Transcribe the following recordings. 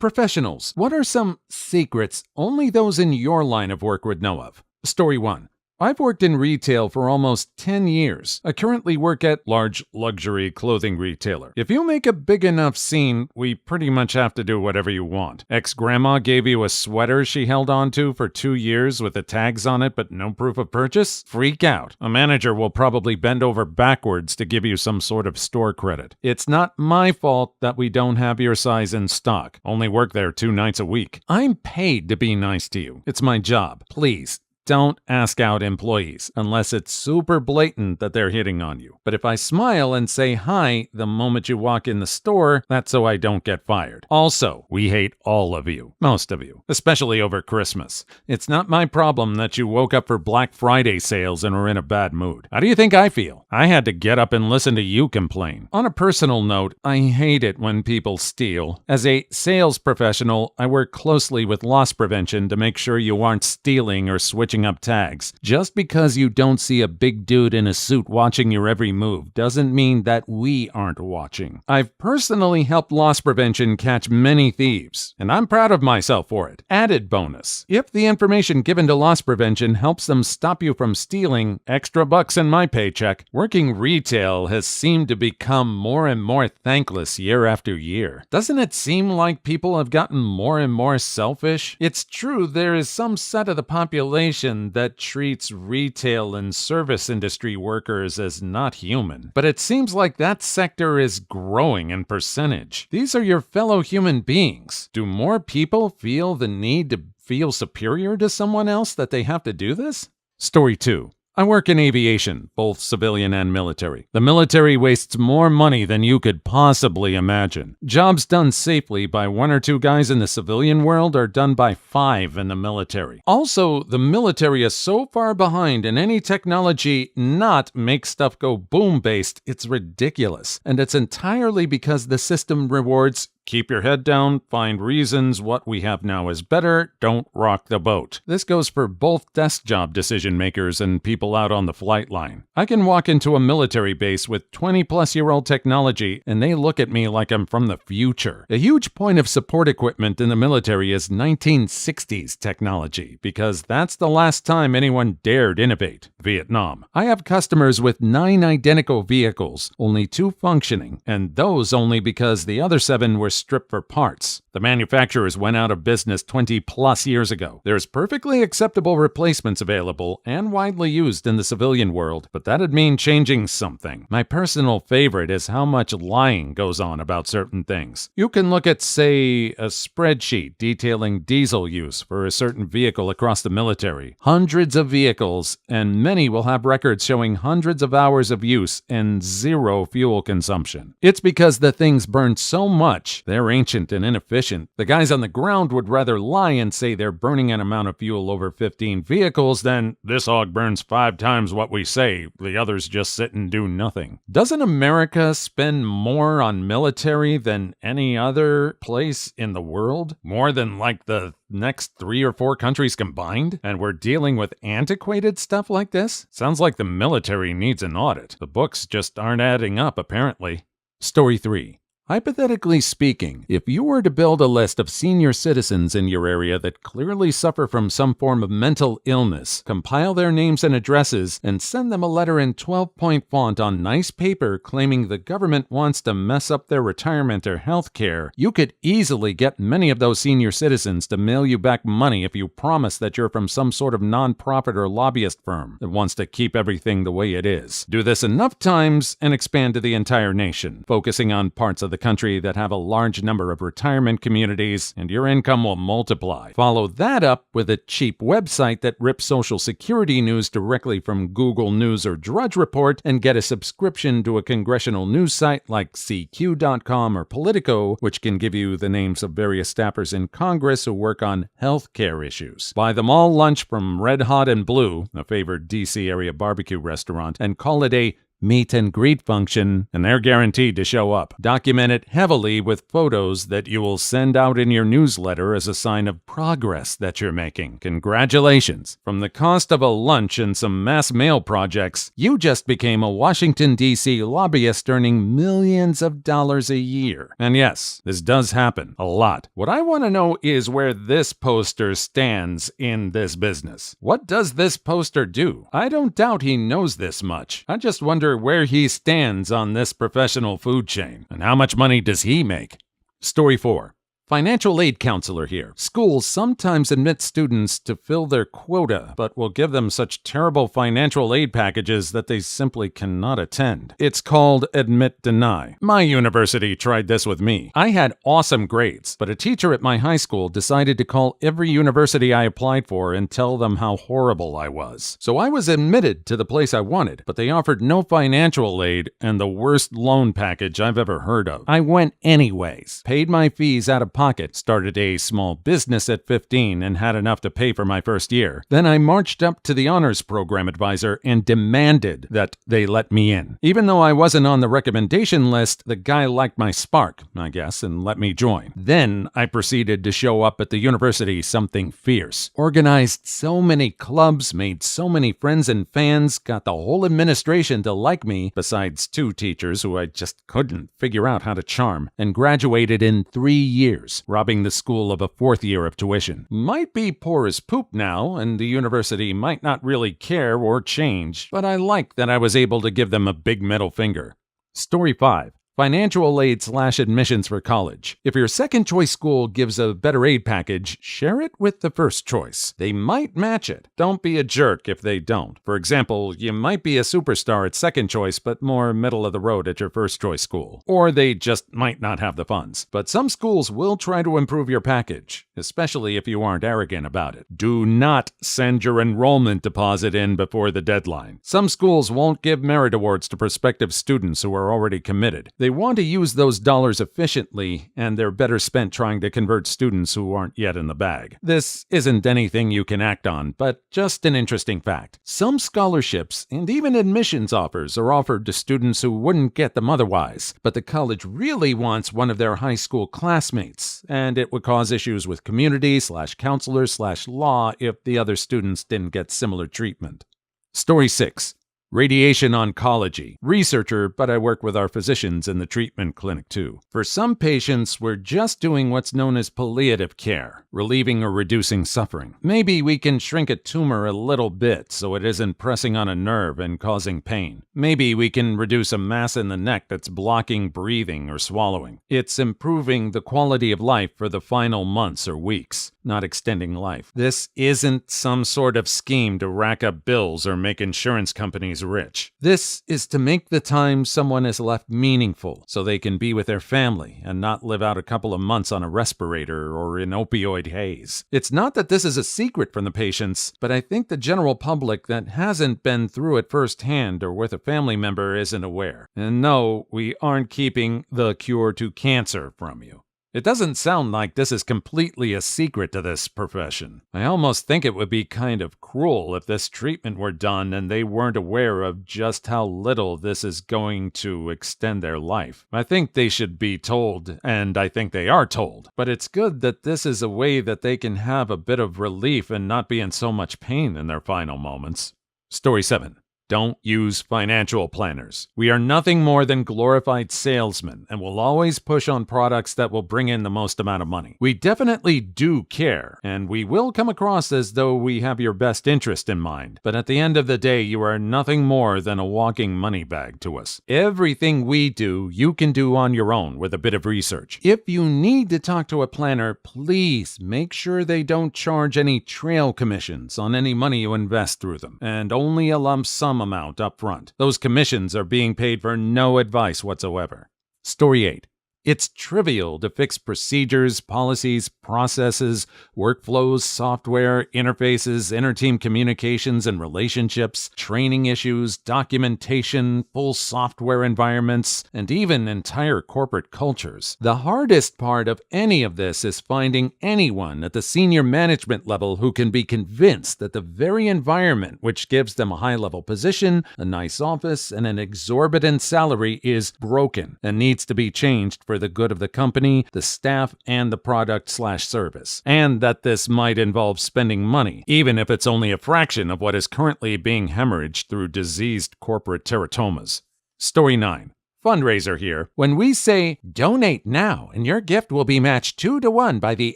Professionals, what are some secrets only those in your line of work would know of? Story 1. I've worked in retail for almost 10 years. I currently work at large luxury clothing retailer. If you make a big enough scene, we pretty much have to do whatever you want. Ex-grandma gave you a sweater she held onto for 2 years with the tags on it but no proof of purchase? Freak out. A manager will probably bend over backwards to give you some sort of store credit. It's not my fault that we don't have your size in stock. Only work there 2 nights a week. I'm paid to be nice to you. It's my job. Please, don't ask out employees unless it's super blatant that they're hitting on you. But if I smile and say hi the moment you walk in the store, that's so I don't get fired. Also, we hate all of you, most of you, especially over Christmas. It's not my problem that you woke up for Black Friday sales and are in a bad mood. How do you think I feel? I had to get up and listen to you complain. On a personal note, I hate it when people steal. As a sales professional, I work closely with loss prevention to make sure you aren't stealing or switching up tags. Just because you don't see a big dude in a suit watching your every move doesn't mean that we aren't watching. I've personally helped loss prevention catch many thieves, and I'm proud of myself for it. Added bonus: if the information given to loss prevention helps them stop you from stealing, extra bucks in my paycheck. Working retail has seemed to become more and more thankless year after year. Doesn't it seem like people have gotten more and more selfish? It's true there is some set of the population that treats retail and service industry workers as not human. But it seems like that sector is growing in percentage. These are your fellow human beings. Do more people feel the need to feel superior to someone else that they have to do this? Story 2. I work in aviation, both civilian and military. The military wastes more money than you could possibly imagine. Jobs done safely by 1 or 2 guys in the civilian world are done by 5 in the military. Also, the military is so far behind in any technology not make stuff go boom-based, it's ridiculous. And it's entirely because the system rewards keep your head down, find reasons what we have now is better, don't rock the boat. This goes for both desk job decision makers and people out on the flight line. I can walk into a military base with 20-plus-year-old technology and they look at me like I'm from the future. A huge point of support equipment in the military is 1960s technology, because that's the last time anyone dared innovate. Vietnam. I have customers with 9 identical vehicles, only 2 functioning, and those only because the other 7 were stripped for parts. The manufacturers went out of business 20-plus years ago. There's perfectly acceptable replacements available and widely used in the civilian world, but that'd mean changing something. My personal favorite is how much lying goes on about certain things. You can look at, say, a spreadsheet detailing diesel use for a certain vehicle across the military. Hundreds of vehicles, and many will have records showing hundreds of hours of use and 0 fuel consumption. It's because the things burn so much, they're ancient and inefficient. The guys on the ground would rather lie and say they're burning an amount of fuel over 15 vehicles than, this hog burns 5 times what we say, the others just sit and do nothing. Doesn't America spend more on military than any other place in the world? More than like the next 3 or 4 countries combined? And we're dealing with antiquated stuff like this? Sounds like the military needs an audit. The books just aren't adding up, apparently. Story 3. Hypothetically speaking, if you were to build a list of senior citizens in your area that clearly suffer from some form of mental illness, compile their names and addresses, and send them a letter in 12-point font on nice paper claiming the government wants to mess up their retirement or health care, you could easily get many of those senior citizens to mail you back money if you promise that you're from some sort of non-profit or lobbyist firm that wants to keep everything the way it is. Do this enough times and expand to the entire nation, focusing on parts of the country that have a large number of retirement communities, and your income will multiply. Follow that up with a cheap website that rips Social Security news directly from Google News or Drudge Report, and get a subscription to a congressional news site like CQ.com or Politico, which can give you the names of various staffers in Congress who work on health care issues. Buy them all lunch from Red Hot and Blue, a favored DC area barbecue restaurant, and call it a meet and greet function, and they're guaranteed to show up. Document it heavily with photos that you will send out in your newsletter as a sign of progress that you're making. Congratulations! From the cost of a lunch and some mass mail projects, you just became a Washington, D.C. lobbyist earning millions of dollars a year. And yes, this does happen a lot. What I want to know is where this poster stands in this business. What does this poster do? I don't doubt he knows this much. I just wonder where he stands on this professional food chain, and how much money does he make? Story 4. Financial aid counselor here. Schools sometimes admit students to fill their quota, but will give them such terrible financial aid packages that they simply cannot attend. It's called admit deny. My university tried this with me. I had awesome grades, but a teacher at my high school decided to call every university I applied for and tell them how horrible I was. So I was admitted to the place I wanted, but they offered no financial aid and the worst loan package I've ever heard of. I went anyways, paid my fees out of pocket, started a small business at 15 and had enough to pay for my first year. Then I marched up to the honors program advisor and demanded that they let me in. Even though I wasn't on the recommendation list, the guy liked my spark, I guess, and let me join. Then I proceeded to show up at the university something fierce. Organized so many clubs, made so many friends and fans, got the whole administration to like me, besides 2 teachers who I just couldn't figure out how to charm, and graduated in 3 years. Robbing the school of a 4th year of tuition. Might be poor as poop now, and the university might not really care or change, but I like that I was able to give them a big middle finger. Story 5. Financial aid / admissions for college. If your second choice school gives a better aid package, share it with the first choice. They might match it. Don't be a jerk if they don't. For example, you might be a superstar at second choice, but more middle of the road at your first choice school. Or they just might not have the funds. But some schools will try to improve your package, especially if you aren't arrogant about it. Do not send your enrollment deposit in before the deadline. Some schools won't give merit awards to prospective students who are already committed. They want to use those dollars efficiently, and they're better spent trying to convert students who aren't yet in the bag. This isn't anything you can act on, but just an interesting fact. Some scholarships and even admissions offers are offered to students who wouldn't get them otherwise, but the college really wants one of their high school classmates, and it would cause issues with community / counselors / law if the other students didn't get similar treatment. Story 6. Radiation oncology. Researcher, but I work with our physicians in the treatment clinic too. For some patients, we're just doing what's known as palliative care, relieving or reducing suffering. Maybe we can shrink a tumor a little bit so it isn't pressing on a nerve and causing pain. Maybe we can reduce a mass in the neck that's blocking breathing or swallowing. It's improving the quality of life for the final months or weeks, not extending life. This isn't some sort of scheme to rack up bills or make insurance companies rich. This is to make the time someone is left meaningful so they can be with their family and not live out a couple of months on a respirator or in opioid haze. It's not that this is a secret from the patients, but I think the general public that hasn't been through it firsthand or with a family member isn't aware. And no, we aren't keeping the cure to cancer from you. It doesn't sound like this is completely a secret to this profession. I almost think it would be kind of cruel if this treatment were done and they weren't aware of just how little this is going to extend their life. I think they should be told, and I think they are told. But it's good that this is a way that they can have a bit of relief and not be in so much pain in their final moments. Story 7. Don't use financial planners. We are nothing more than glorified salesmen and will always push on products that will bring in the most amount of money. We definitely do care, and we will come across as though we have your best interest in mind. But at the end of the day, you are nothing more than a walking money bag to us. Everything we do, you can do on your own with a bit of research. If you need to talk to a planner, please make sure they don't charge any trail commissions on any money you invest through them, and only a lump sum amount up front. Those commissions are being paid for no advice whatsoever. Story 8. It's trivial to fix procedures, policies, processes, workflows, software, interfaces, inter-team communications and relationships, training issues, documentation, full software environments, and even entire corporate cultures. The hardest part of any of this is finding anyone at the senior management level who can be convinced that the very environment which gives them a high-level position, a nice office, and an exorbitant salary is broken and needs to be changed for the good of the company, the staff, and the product/service. And that this might involve spending money, even if it's only a fraction of what is currently being hemorrhaged through diseased corporate teratomas. Story 9. Fundraiser here. When we say, donate now and your gift will be matched 2-to-1 by the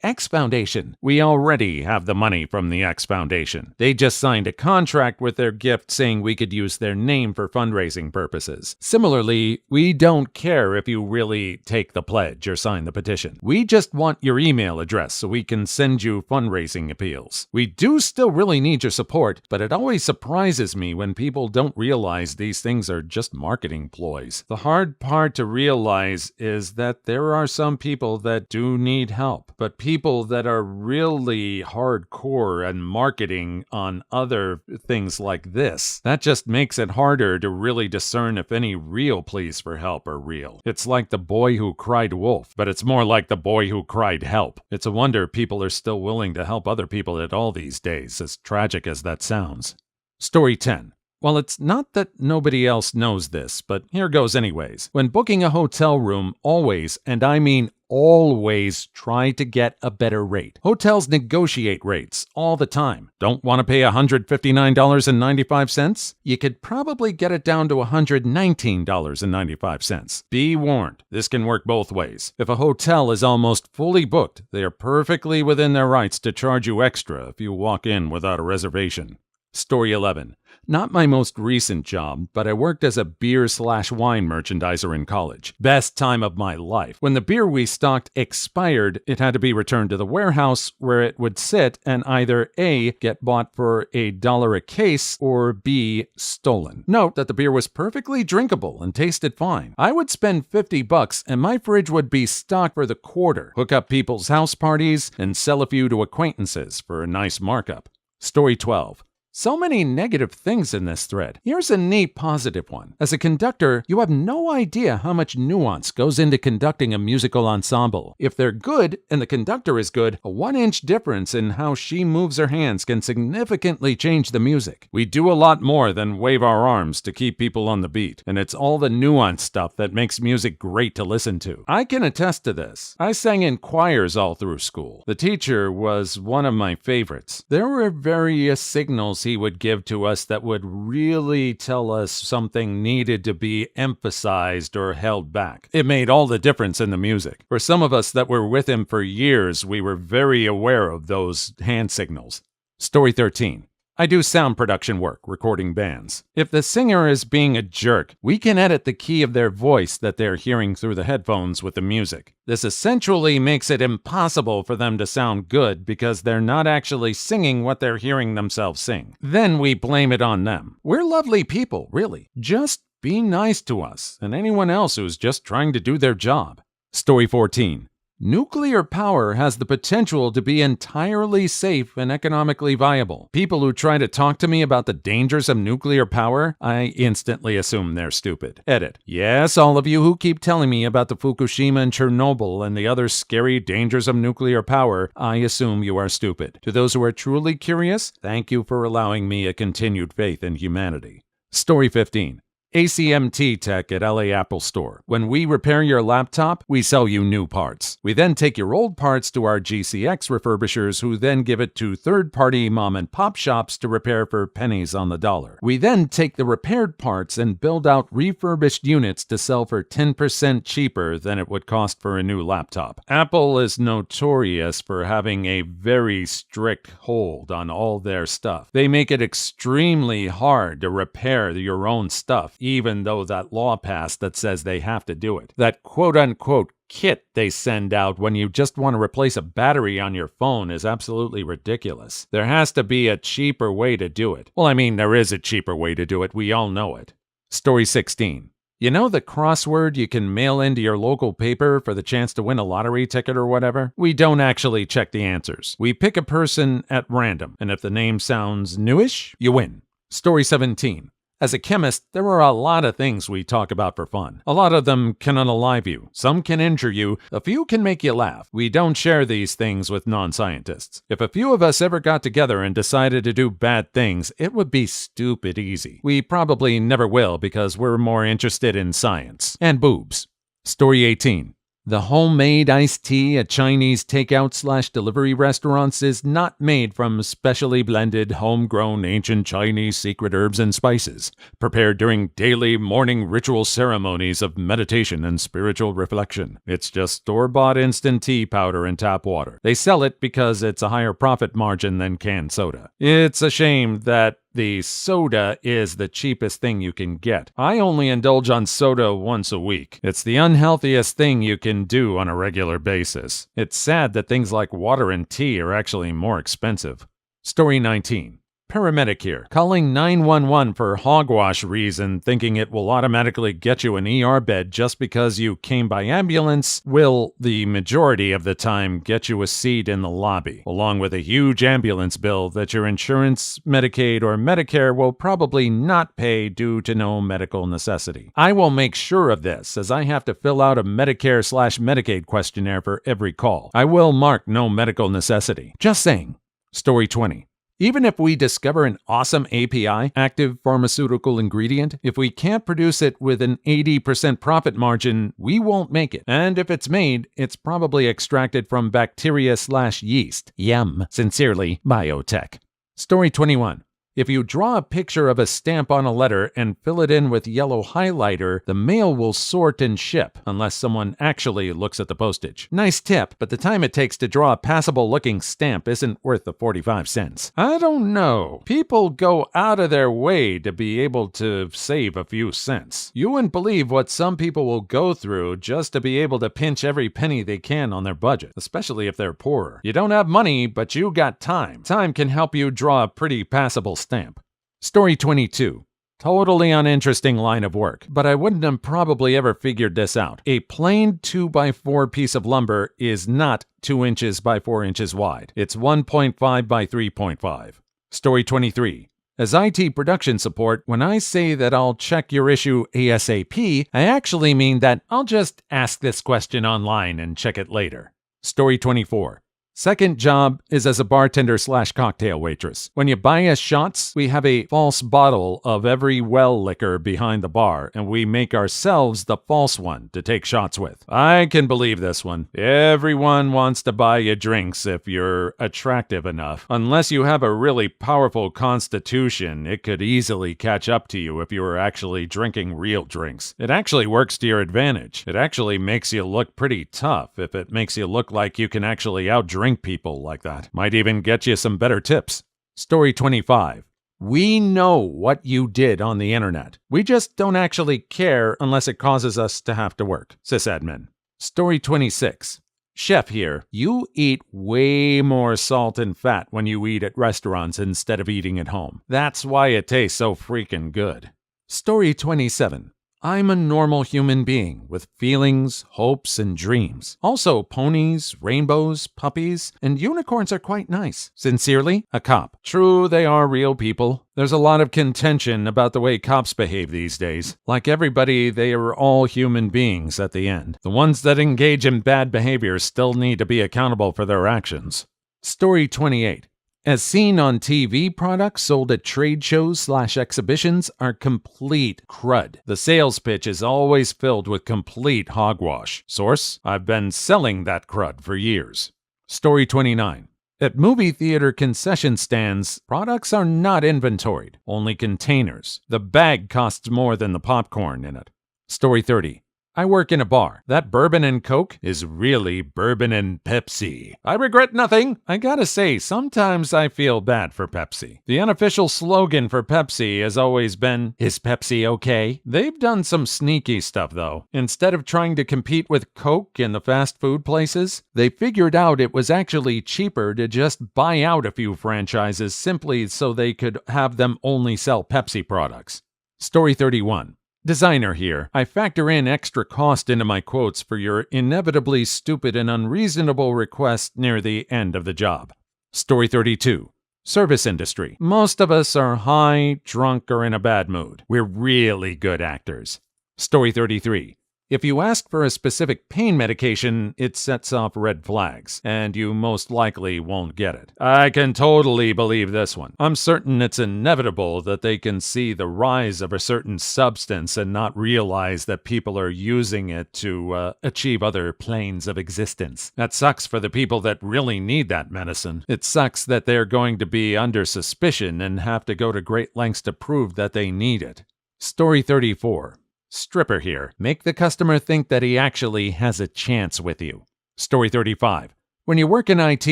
X Foundation, we already have the money from the X Foundation. They just signed a contract with their gift saying we could use their name for fundraising purposes. Similarly, we don't care if you really take the pledge or sign the petition. We just want your email address so we can send you fundraising appeals. We do still really need your support, but it always surprises me when people don't realize these things are just marketing ploys. The hard part to realize is that there are some people that do need help, but people that are really hardcore and marketing on other things like this, that just makes it harder to really discern if any real pleas for help are real. It's like the boy who cried wolf, but it's more like the boy who cried help. It's a wonder people are still willing to help other people at all these days, as tragic as that sounds. Story 10. Well, it's not that nobody else knows this, but here goes anyways. When booking a hotel room, always, and I mean always, try to get a better rate. Hotels negotiate rates all the time. Don't want to pay $159.95? You could probably get it down to $119.95. Be warned, this can work both ways. If a hotel is almost fully booked, they are perfectly within their rights to charge you extra if you walk in without a reservation. Story 11. Not my most recent job, but I worked as a beer/wine merchandiser in college. Best time of my life. When the beer we stocked expired, it had to be returned to the warehouse where it would sit and either A, get bought for $1 a case, or B, stolen. Note that the beer was perfectly drinkable and tasted fine. I would spend $50 and my fridge would be stocked for the quarter, hook up people's house parties, and sell a few to acquaintances for a nice markup. Story 12. So many negative things in this thread. Here's a neat positive one. As a conductor, you have no idea how much nuance goes into conducting a musical ensemble. If they're good and the conductor is good, a 1-inch difference in how she moves her hands can significantly change the music. We do a lot more than wave our arms to keep people on the beat, and it's all the nuance stuff that makes music great to listen to. I can attest to this. I sang in choirs all through school. The teacher was one of my favorites. There were various signals he would give to us that would really tell us something needed to be emphasized or held back. It made all the difference in the music. For some of us that were with him for years, we were very aware of those hand signals. Story 13. I do sound production work, recording bands. If the singer is being a jerk, we can edit the key of their voice that they're hearing through the headphones with the music. This essentially makes it impossible for them to sound good because they're not actually singing what they're hearing themselves sing. Then we blame it on them. We're lovely people, really. Just be nice to us and anyone else who's just trying to do their job. Story 14. Nuclear power has the potential to be entirely safe and economically viable. People who try to talk to me about the dangers of nuclear power, I instantly assume they're stupid. Edit. Yes, all of you who keep telling me about the Fukushima and Chernobyl and the other scary dangers of nuclear power, I assume you are stupid. To those who are truly curious, thank you for allowing me a continued faith in humanity. Story 15. ACMT Tech at LA Apple Store. When we repair your laptop, we sell you new parts. We then take your old parts to our GCX refurbishers who then give it to third-party mom and pop shops to repair for pennies on the dollar. We then take the repaired parts and build out refurbished units to sell for 10% cheaper than it would cost for a new laptop. Apple is notorious for having a very strict hold on all their stuff. They make it extremely hard to repair your own stuff, even though that law passed that says they have to do it. That quote-unquote kit they send out when you just want to replace a battery on your phone is absolutely ridiculous. There has to be a cheaper way to do it. Well, I mean, there is a cheaper way to do it. We all know it. Story 16. You know the crossword you can mail into your local paper for the chance to win a lottery ticket or whatever? We don't actually check the answers. We pick a person at random, and if the name sounds newish, you win. Story 17. As a chemist, there are a lot of things we talk about for fun. A lot of them can unalive you. Some can injure you. A few can make you laugh. We don't share these things with non-scientists. If a few of us ever got together and decided to do bad things, it would be stupid easy. We probably never will because we're more interested in science. And boobs. Story 18. The homemade iced tea at Chinese takeout/delivery restaurants is not made from specially blended, homegrown, ancient Chinese secret herbs and spices, prepared during daily morning ritual ceremonies of meditation and spiritual reflection. It's just store-bought instant tea powder and tap water. They sell it because it's a higher profit margin than canned soda. It's a shame that the soda is the cheapest thing you can get. I only indulge on soda once a week. It's the unhealthiest thing you can do on a regular basis. It's sad that things like water and tea are actually more expensive. Story 19. Paramedicure. Calling 911 for hogwash reason, thinking it will automatically get you an ER bed just because you came by ambulance, will, the majority of the time, get you a seat in the lobby, along with a huge ambulance bill that your insurance, Medicaid, or Medicare will probably not pay due to no medical necessity. I will make sure of this, as I have to fill out a Medicare/Medicaid questionnaire for every call. I will mark no medical necessity. Just saying. Story 20. Even if we discover an awesome API, active pharmaceutical ingredient, if we can't produce it with an 80% profit margin, we won't make it. And if it's made, it's probably extracted from bacteria/yeast. Yum. Sincerely, biotech. Story 21. If you draw a picture of a stamp on a letter and fill it in with yellow highlighter, the mail will sort and ship, unless someone actually looks at the postage. Nice tip, but the time it takes to draw a passable-looking stamp isn't worth the 45 cents. I don't know. People go out of their way to be able to save a few cents. You wouldn't believe what some people will go through just to be able to pinch every penny they can on their budget, especially if they're poorer. You don't have money, but you got time. Time can help you draw a pretty passable stamp. Story 22. Totally uninteresting line of work, but I wouldn't have probably ever figured this out. A plain 2x4 piece of lumber is not 2 inches by 4 inches wide. It's 1.5 by 3.5. Story 23. As IT production support, when I say that I'll check your issue ASAP, I actually mean that I'll just ask this question online and check it later. Story 24. Second job is as a bartender/cocktail waitress. When you buy us shots, we have a false bottle of every well liquor behind the bar, and we make ourselves the false one to take shots with. I can believe this one. Everyone wants to buy you drinks if you're attractive enough. Unless you have a really powerful constitution, it could easily catch up to you if you were actually drinking real drinks. It actually works to your advantage. It actually makes you look pretty tough if it makes you look like you can actually outdrink people like that. Might even get you some better tips. Story 25. We know what you did on the internet. We just don't actually care unless it causes us to have to work. Sysadmin. Story 26. Chef here. You eat way more salt and fat when you eat at restaurants instead of eating at home. That's why it tastes so freaking good. Story 27. I'm a normal human being with feelings, hopes, and dreams. Also, ponies, rainbows, puppies, and unicorns are quite nice. Sincerely, a cop. True, they are real people. There's a lot of contention about the way cops behave these days. Like everybody, they are all human beings at the end. The ones that engage in bad behavior still need to be accountable for their actions. Story 28. As seen on TV, products sold at trade shows/exhibitions are complete crud. The sales pitch is always filled with complete hogwash. Source: I've been selling that crud for years. Story 29. At movie theater concession stands, products are not inventoried, only containers. The bag costs more than the popcorn in it. Story 30. I work in a bar. That bourbon and Coke is really bourbon and Pepsi. I regret nothing. I gotta say, sometimes I feel bad for Pepsi. The unofficial slogan for Pepsi has always been, "Is Pepsi okay?" They've done some sneaky stuff, though. Instead of trying to compete with Coke in the fast food places, they figured out it was actually cheaper to just buy out a few franchises simply so they could have them only sell Pepsi products. Story 31. Designer here. I factor in extra cost into my quotes for your inevitably stupid and unreasonable request near the end of the job. Story 32. Service industry. Most of us are high, drunk, or in a bad mood. We're really good actors. Story 33. If you ask for a specific pain medication, it sets off red flags, and you most likely won't get it. I can totally believe this one. I'm certain it's inevitable that they can see the rise of a certain substance and not realize that people are using it to achieve other planes of existence. That sucks for the people that really need that medicine. It sucks that they're going to be under suspicion and have to go to great lengths to prove that they need it. Story 34. Stripper here. Make the customer think that he actually has a chance with you. Story 35. When you work in IT,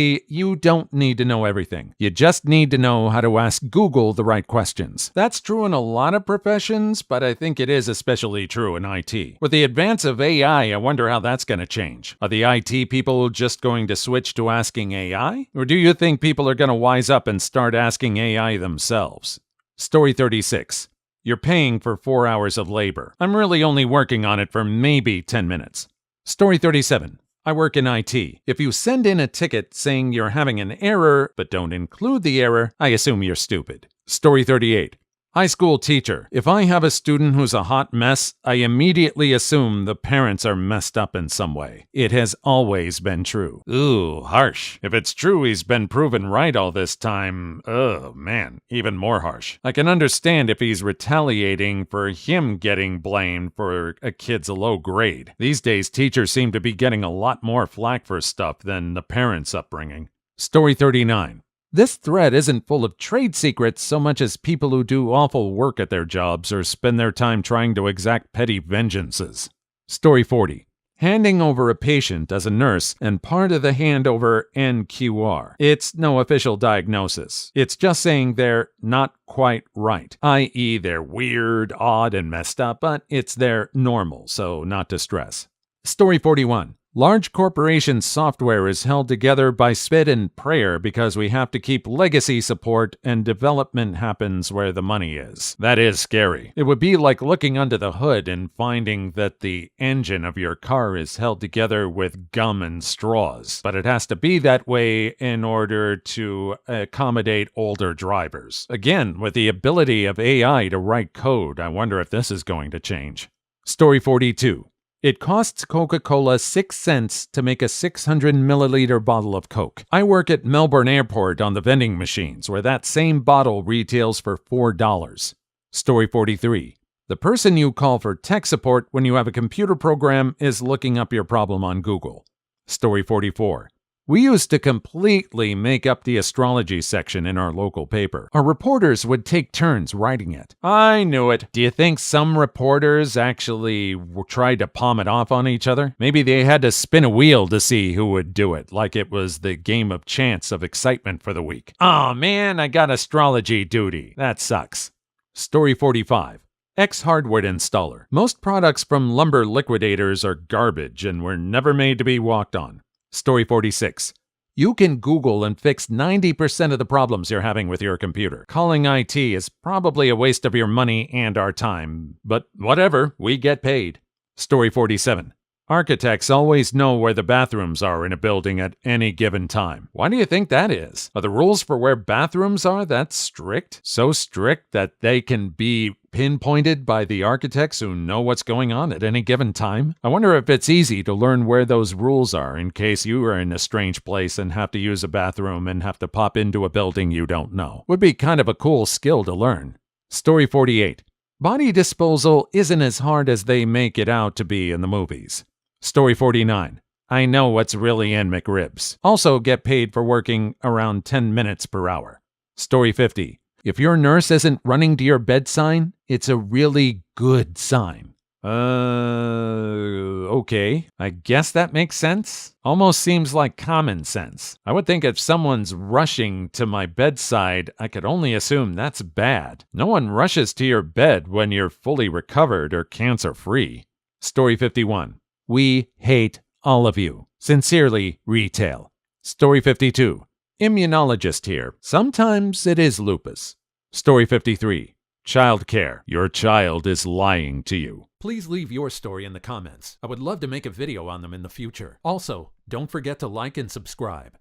you don't need to know everything. You just need to know how to ask Google the right questions. That's true in a lot of professions, but I think it is especially true in IT. With the advance of AI, I wonder how that's going to change. Are the IT people just going to switch to asking AI? Or do you think people are going to wise up and start asking AI themselves? Story 36. You're paying for 4 hours of labor. I'm really only working on it for maybe 10 minutes. Story 37. I work in IT. If you send in a ticket saying you're having an error, but don't include the error, I assume you're stupid. Story 38. High school teacher. If I have a student who's a hot mess, I immediately assume the parents are messed up in some way. It has always been true. Ooh, harsh. If it's true he's been proven right all this time, oh man, even more harsh. I can understand if he's retaliating for him getting blamed for a kid's low grade. These days, teachers seem to be getting a lot more flack for stuff than the parents' upbringing. Story 39. This thread isn't full of trade secrets so much as people who do awful work at their jobs or spend their time trying to exact petty vengeances. Story 40. Handing over a patient as a nurse and part of the handover NQR. It's no official diagnosis. It's just saying they're not quite right, i.e. they're weird, odd, and messed up, but it's their normal, so not to stress. Story 41. Large corporation software is held together by spit and prayer because we have to keep legacy support and development happens where the money is. That is scary. It would be like looking under the hood and finding that the engine of your car is held together with gum and straws. But it has to be that way in order to accommodate older drivers. Again, with the ability of AI to write code, I wonder if this is going to change. Story 42. It costs Coca-Cola 6 cents to make a 600-milliliter bottle of Coke. I work at Melbourne Airport on the vending machines, where that same bottle retails for $4. Story 43. The person you call for tech support when you have a computer program is looking up your problem on Google. Story 44. We used to completely make up the astrology section in our local paper. Our reporters would take turns writing it. I knew it. Do you think some reporters actually tried to palm it off on each other? Maybe they had to spin a wheel to see who would do it, like it was the game of chance of excitement for the week. Aw man, I got astrology duty. That sucks. Story 45. Ex-hardware installer. Most products from lumber liquidators are garbage and were never made to be walked on. Story 46. You can Google and fix 90% of the problems you're having with your computer. Calling IT is probably a waste of your money and our time, but whatever, we get paid. Story 47. Architects always know where the bathrooms are in a building at any given time. Why do you think that is? Are the rules for where bathrooms are that strict? So strict that they can be pinpointed by the architects who know what's going on at any given time? I wonder if it's easy to learn where those rules are in case you are in a strange place and have to use a bathroom and have to pop into a building you don't know. Would be kind of a cool skill to learn. Story 48. Body disposal isn't as hard as they make it out to be in the movies. Story 49. I know what's really in McRibs. Also get paid for working around 10 minutes per hour. Story 50. If your nurse isn't running to your bed sign, it's a really good sign. Okay. I guess that makes sense. Almost seems like common sense. I would think if someone's rushing to my bedside, I could only assume that's bad. No one rushes to your bed when you're fully recovered or cancer-free. Story 51. We hate all of you. Sincerely, Retail. Story 52. Immunologist here. Sometimes it is lupus. Story 53. Childcare. Your child is lying to you. Please leave your story in the comments. I would love to make a video on them in the future. Also, don't forget to like and subscribe.